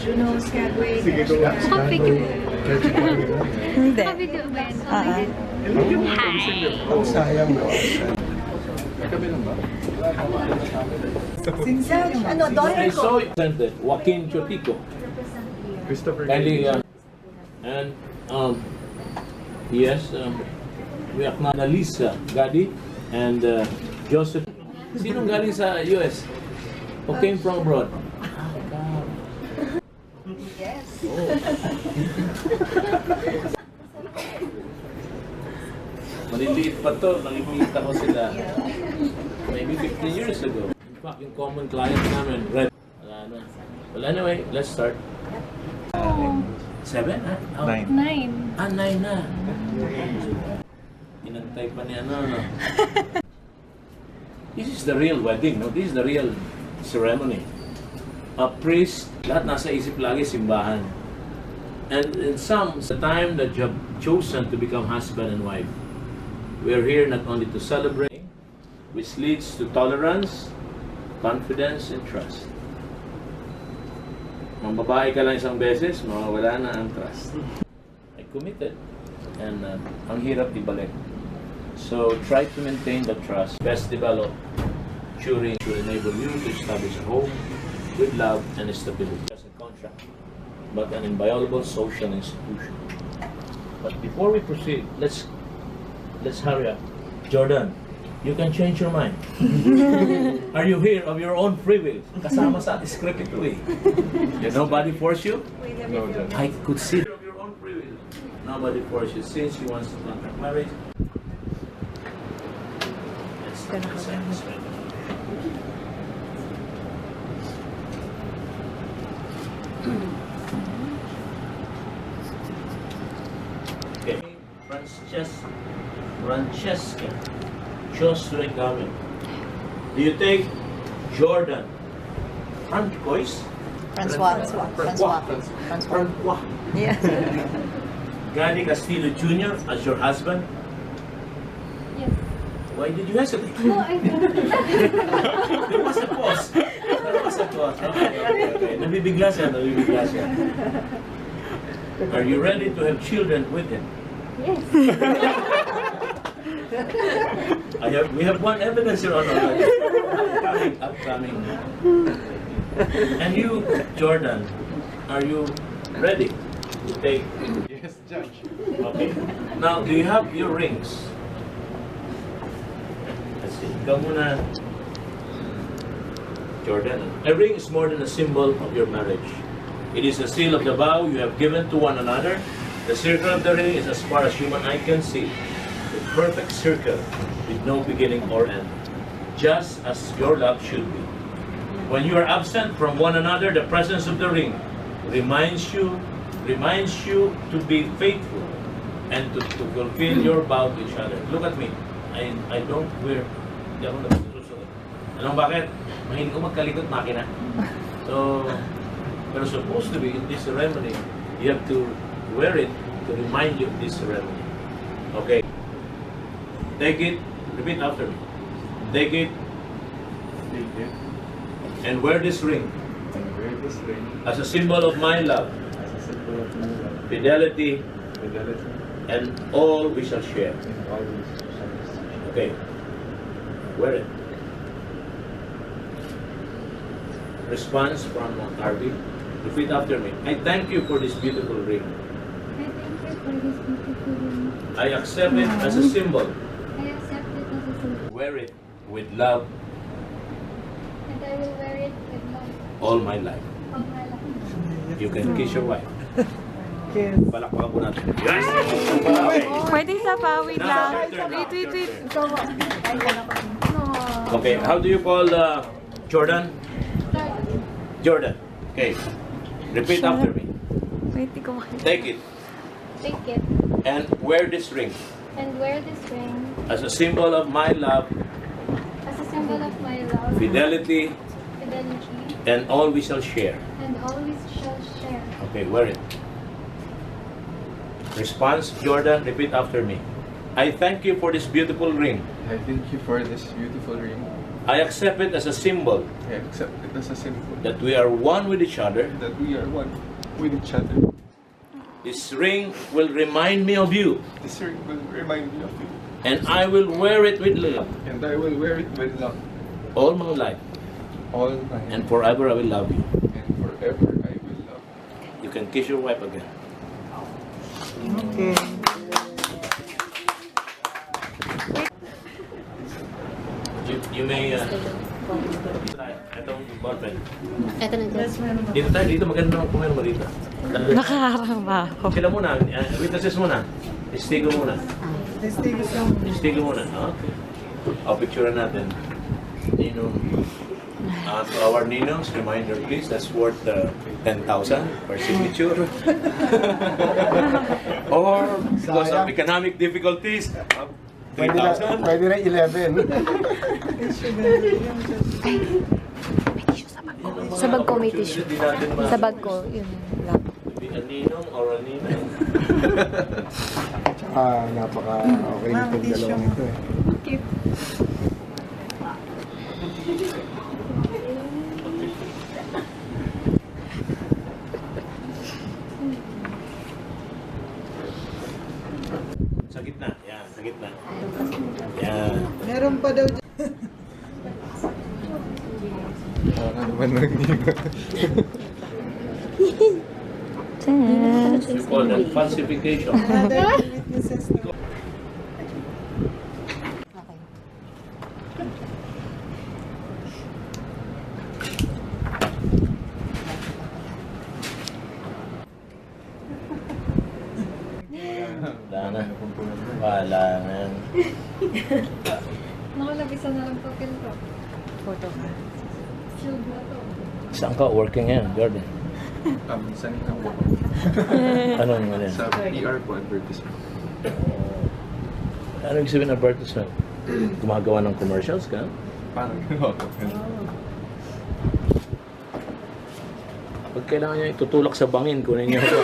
Juno Skagway. Mukhang fake yung... Hindi. Naka-video ba yan? Ang sayang mo. Sinsan, ano, daughter I ko. saw you presented Joaquin Chotico. Christopher Kindly, and yes, we acknowledge Lisa Gadi and Joseph. Sinong galing sa US? Who came from abroad? Yes. Maliliit pa to, nakikita ko sila maybe 15 years ago. In fact, yung common client namin, Red. Wala na. Well, anyway, let's start. 7? Oh. 9. 9. 9 na. Inantay pa niya, no. This is the real wedding, no? This is the real ceremony. A priest, lahat nasa isip lagi, simbahan. And in some, the time that you have chosen to become husband and wife, we are here not only to celebrate, which leads to tolerance, confidence, and trust. Kung babae ka lang isang beses, mawawala na ang trust. I committed, and ang hirap ibalik. So try to maintain the trust, best develop during to enable you to establish a home with love and stability. Just a contract, but an inviolable social institution. But before we proceed, let's hurry up. Jordan, you can change your mind. Are you here of your own free will? Kasama sa script ito eh. Nobody force you? No, John. I could see of your own free will. Nobody force you since you want to contract marriage. Let's sign this right now. Okay. Francesca Josue Gamin. Do you take Jordan Francois? Francois. Francois. Yeah. Gadi Castillo Jr. as your husband? Yes. Why did you hesitate? No, I don't. There was a pause. There was a pause. Okay. Nabibigla siya. Are you ready to have children with him? Yes. We have one evidence, Your Honor. Upcoming. And you, Jordan, are you ready to take? Yes, Judge. Okay. Now, do you have your rings? Let's see. Ikaw muna, Jordan. A ring is more than a symbol of your marriage. It is a seal of the vow you have given to one another. The circle of the ring is as far as human eye can see. A perfect circle with no beginning or end. Just as your love should be. When you are absent from one another, the presence of the ring reminds you to be faithful and to fulfill your vow to each other. Look at me. I don't wear. Hindi ako nagsusunod. Alam mo bakit? Mahilig ko magkalikot makina. So, pero supposed to be in this ceremony, you have to wear it to remind you of this ceremony. Okay. Take it. Repeat after me. Take it Take it and wear this ring and wear this ring as a symbol of my love, as a symbol of my love, fidelity, fidelity, and all we shall share. and always shall. Okay. Wear it. Response from Arby. Repeat after me. I thank you for this beautiful ring. I thank you for this beautiful ring. I accept it as a symbol. I accept it as a symbol. Wear it with love And I will wear it with love all my life. of my life. You can kiss your wife. Yes. Palakpakan po natin. Yes! Pwede sa pa, wait lang. Wait. Okay, how do you call Jordan? Jordan. Okay. Repeat after me. Wait, di ko makita. Take it Take it and wear this ring and wear this ring as a symbol of my love, as a symbol of my love, fidelity, fidelity, and all we shall share. and always shall share. Okay, wear it. Response, Jordan, repeat after me. I thank you for this beautiful ring. I thank you for this beautiful ring. I accept it as a symbol I accept it as a symbol that we are one with each other. that we are one with each other. This ring will remind me of you, This ring will remind me of you, and I will wear it with love and I will wear it with love all my life, all my and forever I will love you. and forever I will love you. You can kiss your wife again. Okay. You may, itong ballpen. Ito na dyan. Dito tayo, dito maganda ang pumayro mo dito. Nakaharang ba ako? Sila muna, witnesses muna. Testigo muna. Testigo muna. Okay. Picture natin. Ninong. To our Ninongs, reminder please, that's worth 10,000 per signature. Or because of economic difficulties, 3,000. Pwede na 11. Sa bag ko may tissue. Di natin ma- Sa bag ko, yun lang. Be a Ninong or a Ninang. Tsaka napaka-okay nitong dalawang ito eh. Sa gitna. Yan, sa gitna. Yan. Meron pa daw dyan. Para naman nagniba. You call that falsification. Another witnesses na. Wala na. Wala na. Nakalabisa na lang papel ko. Photo ka. Shield na to. Saan ka working ngayon, Jordan? Saan ang work? Anong ano yan? Sa PR po, advertisement. Ano ibig sabihin ng advertisement? Gumagawa ng commercials ka? Parang gano'n. Pag kailangan niya itutulak sa bangin, kunin niyo ako.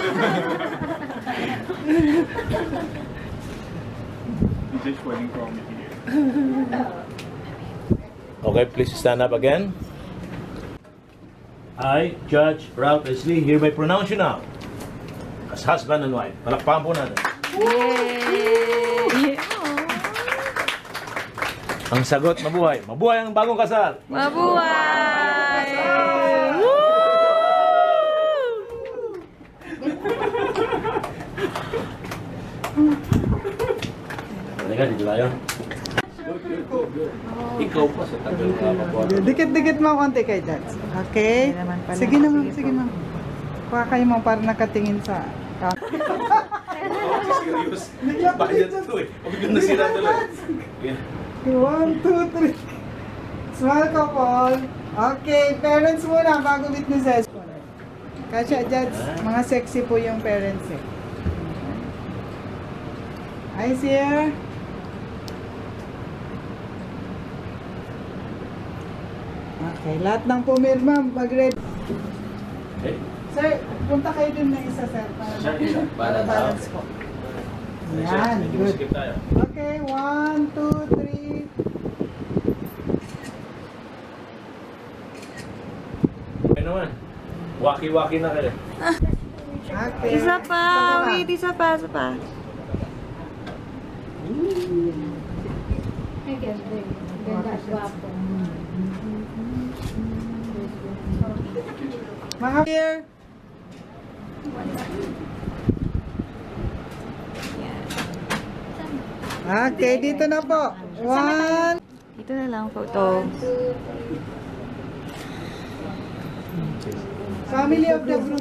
Just wedding committee. Okay, please stand up again. I, Judge Ralph Leslie, hereby pronounce you now as husband and wife. Palakpakan po natin. Yay! Ang sagot, mabuhay. Mabuhay ang bagong kasal. Mabuhay! Woo! Halika, dito tayo. Ikaw pa sa tagal ka pa. Dikit-dikit mo konti kay Dad. Okay? Sige naman, sige naman. Kuha kayo mo para nakatingin sa... Serious. Bayad to eh. Pagod na sila talaga. Yeah. 1, 2, 3. Smile couple. Okay, parents muna bago witnesses. Kasya, Judge. Mga sexy po yung parents eh. Eyes here. Okay, lahat ng pumirma, mag-ready. Okay. Sir, punta kayo dun na isa, sir. Para balance po. Yan, Medyo good. skip tayo. Okay, 1, 2, 3. Okay naman. Waki-waki na kayo. Okay. Isa pa! Wait, isa pa, isa pa. Ay, ganda. Ganda, guwapo. Mga here. Okay, dito na po. 1. Dito na lang, photo. Family of the groom.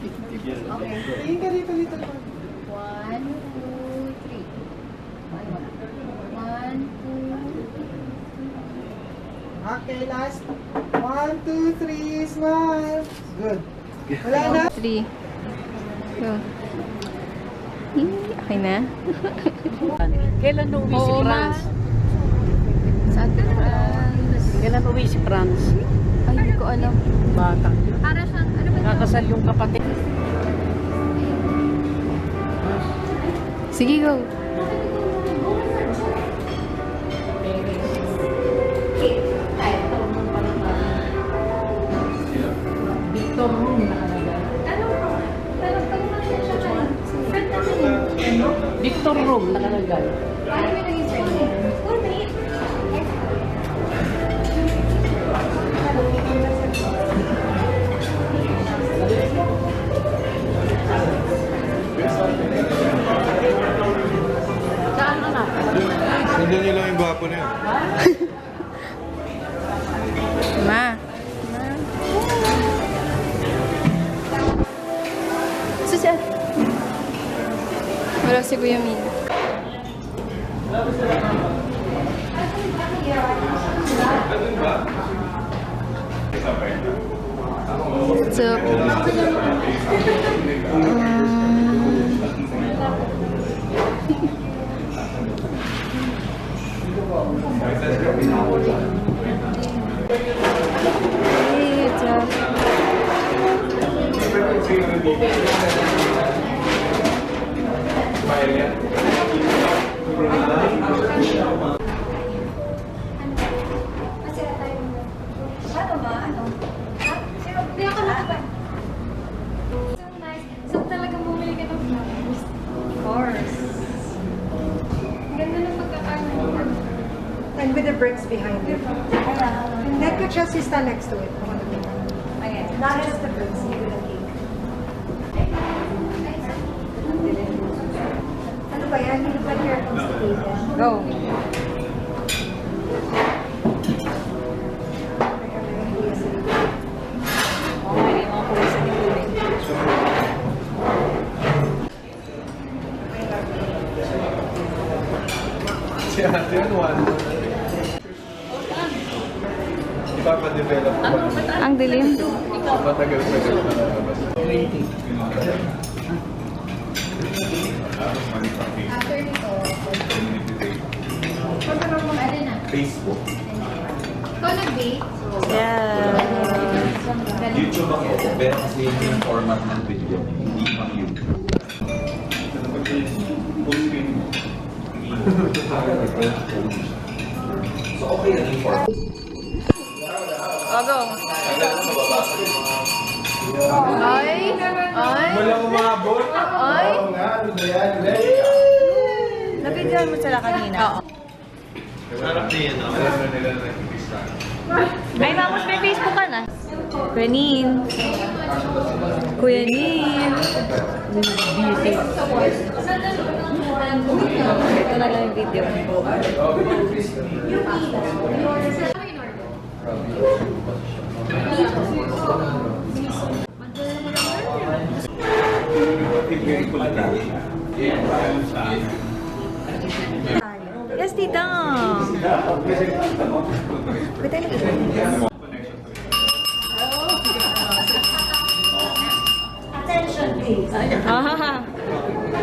Tingin ka dito, dito. 1, 2, 3. 1, 2, Okay, last. 1, 2, 3, smile. Good. Wala na? 3. Go. Okay na? Kailan uwi si Oo, Franz? Saan ka Franz? Kailan uwi si Franz? Ay, hindi ko alam. Bata. Para siyang, ano ba ito? Kakasal yung kapatid. Sige, go. Nakalagal. Paano may naging surname? Schoolmate. Saan na? Sundan niyo lang yung gwapo na yun. Ma. Susian. Wala si Kuya Min. So, hey, what's up? Masira tayo. Ano ba? Ano? Ha? Sino? Hindi ako nakabay. So nice. So talagang bumili ka ng flowers? Of course. Ang ganda ng pagkakaroon. And with the bricks behind it. And that could just stand next to it. Ayan. Not just the bricks, even the cake. Ano ba yan? Hindi ba here comes the cake? Go. Okay, mga kulay sa likod. Si ate yun, one. Ipapadevelop ko. Ang dilim. Matagal-tagal na nalabas. After nito, ano na? Facebook. Ikaw nag-bake? Yeah. YouTube ako, pero kasi yun yung format ng video, hindi pang YouTube. Full screen. So okay lang yung format. Oh, go. Ay! Ay! Walang umabot. Ay! Nabigyan mo sila kanina. Oo. Sarap na yan, no? Alam na nila na nakikista. Ay, vamos, may Facebook ka na. Kuya Nin. Kuya Nin. Ito na lang yung video. Yes, tita. Pwede na Attention, please. Ah,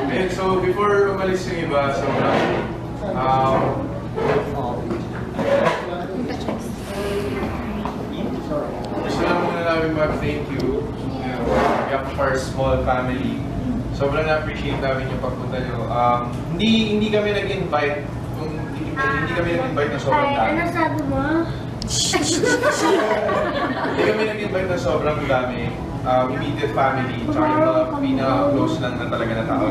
And so, before umalis yung iba, so, gusto lang muna namin mag-thank you, on behalf of our small family. Sobrang na-appreciate namin yung pagpunta nyo. Hindi kami nag-invite, hindi kami nag-invite na sobrang dami. Ano sabi mo? Hindi kami nag-invite na sobrang dami. Immediate family, tsaka yung mga pinaka-close lang na talaga na tao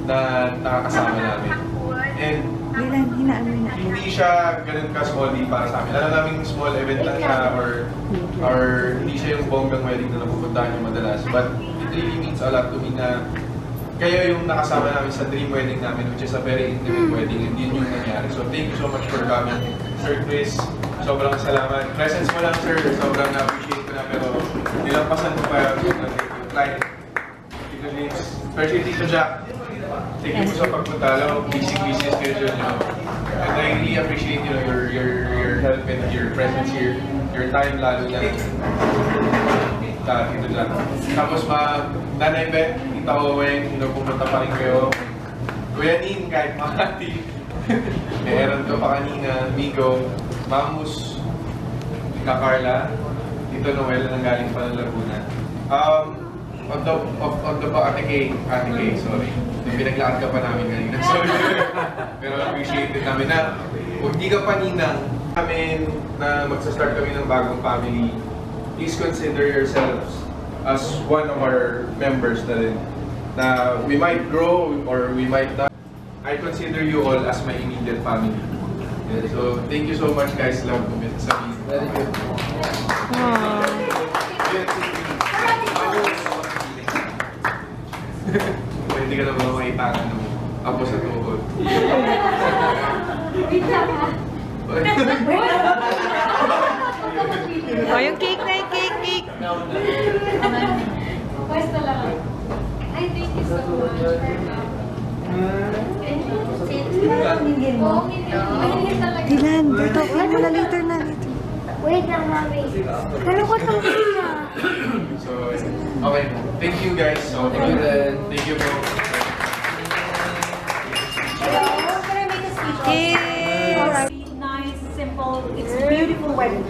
na nakakasama namin. And hindi siya ganun ka-small din para sa amin. Alam namin small event lang siya or hindi siya yung bonggang wedding na napupuntahan yung madalas. But it really means a lot to me na kayo yung nakasama namin sa dream wedding namin, which is a very intimate wedding, and yun yung nangyari. So thank you so much for coming, Sir Chris. Sobrang salamat. Presence mo lang, sir. Sobrang na-appreciate ko na, pero nilampasan ko pa yung client. Tito James. Especially Tito Jack. Thank you po sa pagpunta. Alam mo, busy schedule nyo. And I really appreciate your help and your presence here. Your time, lalo na. Tito Jack. Tapos Nanay Beth, Tita Owen, pumunta pa rin kayo. Kuya Nin, kahit Makati. May errand ko pa kanina, Migo, Mamus, Tita Carla, Tito Noel na galing pa ng Laguna. On the Ate Kay, sorry. Pinaglakad ka pa namin kanina, sorry. Pero appreciate din namin na kung di ka pa ninang namin na magsa-start kami ng bagong family, please consider yourselves as one of our members na rin. na we might grow or we might not. I consider you all as my immediate family. Yeah, so thank you so much guys. Love ko sa Very good. Hindi ka na ba maitangan ng apo sa tuhod? Wait lang ha. Oh, yung cake na yung cake. Pwesto lang ako. Ay, thank you so much. Oo, hindi talaga. Dylan, dito. Ano na later na. Wait lang, mami. Ano ko itong pizza? So, okay. Thank you guys. So, thank you then. Thank you po. Can I make a speech? Cake! Nice, simple, it's a beautiful wedding.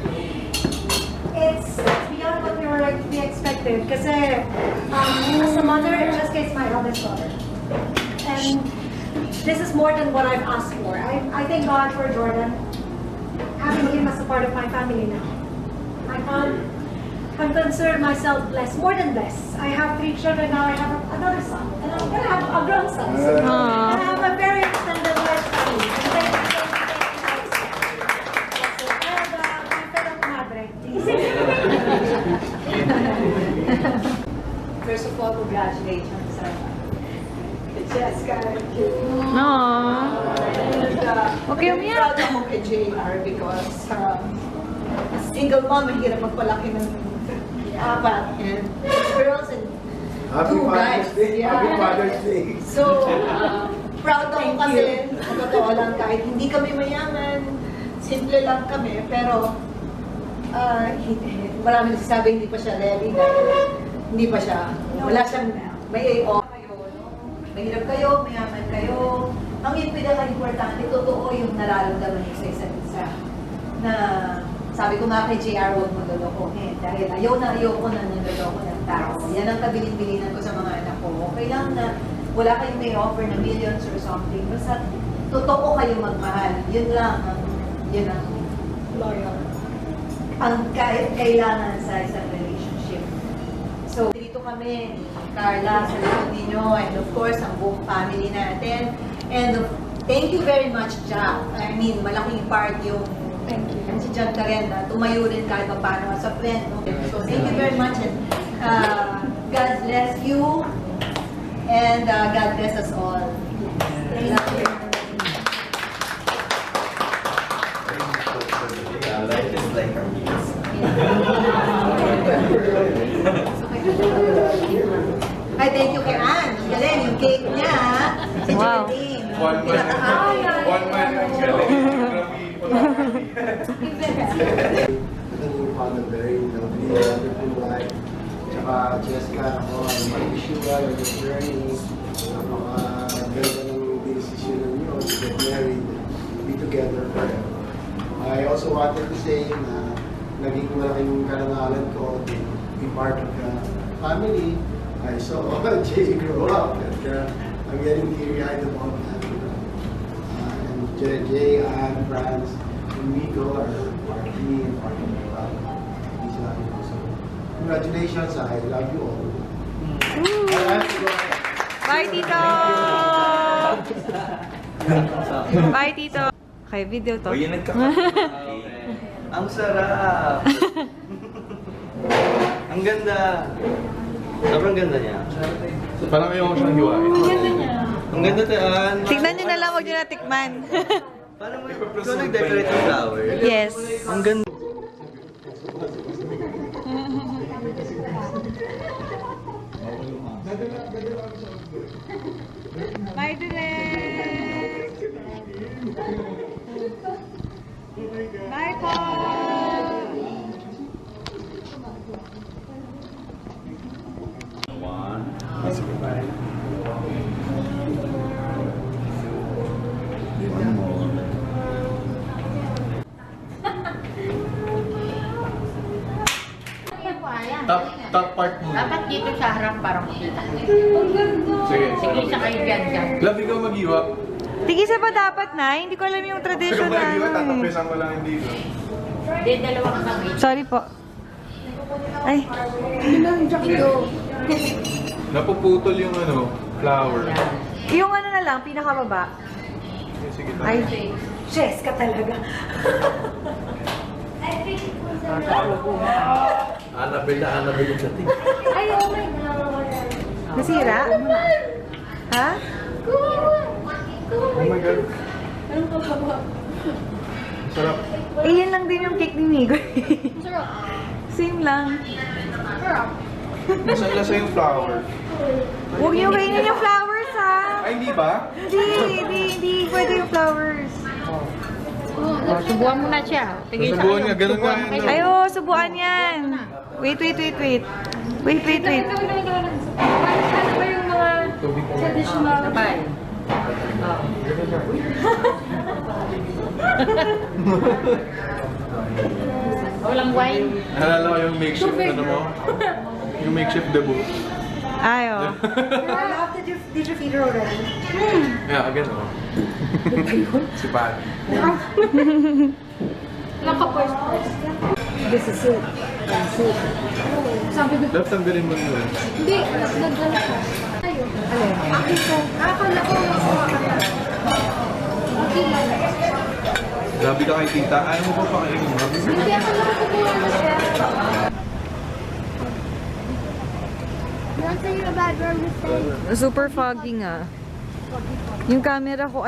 It's beyond what we expected. Kasi as a mother, Jessica is my eldest daughter. And this is more than what I've asked for. I thank God for Jordan, having him as a part of my family now. I'm considered myself blessed, more than blessed. I have 3 children now, I have another son, and I'm gonna have a grandson. So I have a very extended life family. And thank you. First of all, congratulations sa Jessica. No. Okay, proud ako kay JR because single mom, mahirap magpalaki ng 4 and girls and Happy 2 guys. Father's Day. Yeah. Happy Father's Day. So, proud ako kasi, sa totoo lang, kahit hindi kami mayaman, simple lang kami, pero marami nagsasabi hindi pa siya ready dahil hindi pa siya, wala siyang, may kayo, no? Mahirap kayo, mayaman kayo. Ang pinaka-importante, totoo yung nararamdaman niyo sa isa't isa. Na sabi ko nga kay JR, huwag mo lolokohin. Dahil ayaw ko na niloloko ng tao. Yan ang kabilin-bilinan ko sa mga anak ko. Okay lang na wala kayong may offer na millions or something. Basta totoo kayo magmahal. Yun lang ang loyal. Ang kailangan sa isang relationship. So, dito kami ni Carla, sa likod ninyo, and of course, ang buong family natin. And thank you very much, Jack. I mean, malaking part yung si John Carenda, tumayo rin kahit pa paano as a friend. No? So, thank you very much, and God bless you, and God bless us all. Thank you. Life is like a meal. Ay, thank you kay Ann. Ang galing, yung cake niya, ha? Si Wow. Geraldine. One man ang galing. You found a very lovely, wonderful wife. Tsaka Jessica, ako, I wish you well on your journey. Napaka-ganda ng decision ninyo to get married, be together forever. I also wanted to say na naging malaking karangalan ko to be part of the family. I saw Jay grow up, and I'm getting teary-eyed about that. And Jay and Franz and Miko are part of me and part of my family. So, congratulations, I love you all. I have to go. Bye, Tito! Bye, Tito! Okay, video to. O yun Ang sarap! Ang ganda! Sobrang ganda niya. Parang ayaw ko siyang hiwain. Ang ganda tayo. Tignan nyo na lang, huwag nyo na tikman. Paano mo ikaw nag-decorate ng flower? Yes. Ang ganda. Bye, Dylan! Bye, Paul! Top part mo. Dapat dito sa harap para makita ko. Sige. Sige, sa kayo dyan. Love, ikaw mag-iwa. Tigisa ba dapat na? Hindi ko alam yung Ikaw tradition na. mag-iwa, tatapisan ko lang hindi. Hindi, dalawang kami. Sorry po. Ay. Napuputol yung flower. Yung ano na lang, pinakababa. Sige, Ay, Jessica talaga. Annabelle na Annabelle yung dating. Ay, oh my God. nasira? Ha? Oh my God. Sarap. Eh, yan lang din yung cake ni Migo. Sarap. Same lang. Sarap. Masang lasa yung flower. Huwag niyo kainin yung flowers, ha? Ay, hindi ba? Hindi pwede yung flowers. Subuhan mo na siya. Subuhan nga, ganun nga yan. no? Ayo, subuan yan. Wait. Wait. Ano ba yung mga traditional? Walang wine? Naalala ko yung makeshift, mo? Yung makeshift debut. Ayo. Did you feed her already? Yeah, again, si Pat. Naka-first. This is it. Sabi ko, Love, tanggalin mo yun. hindi, nagdala ka. Tayo. Akin ko. Akala ko nakakuha. Okay lang. Grabe ka kay tita. Ayaw mo ba pakainin mo? Hindi ako nakakuha na siya. Super foggy nga. Yung camera ko,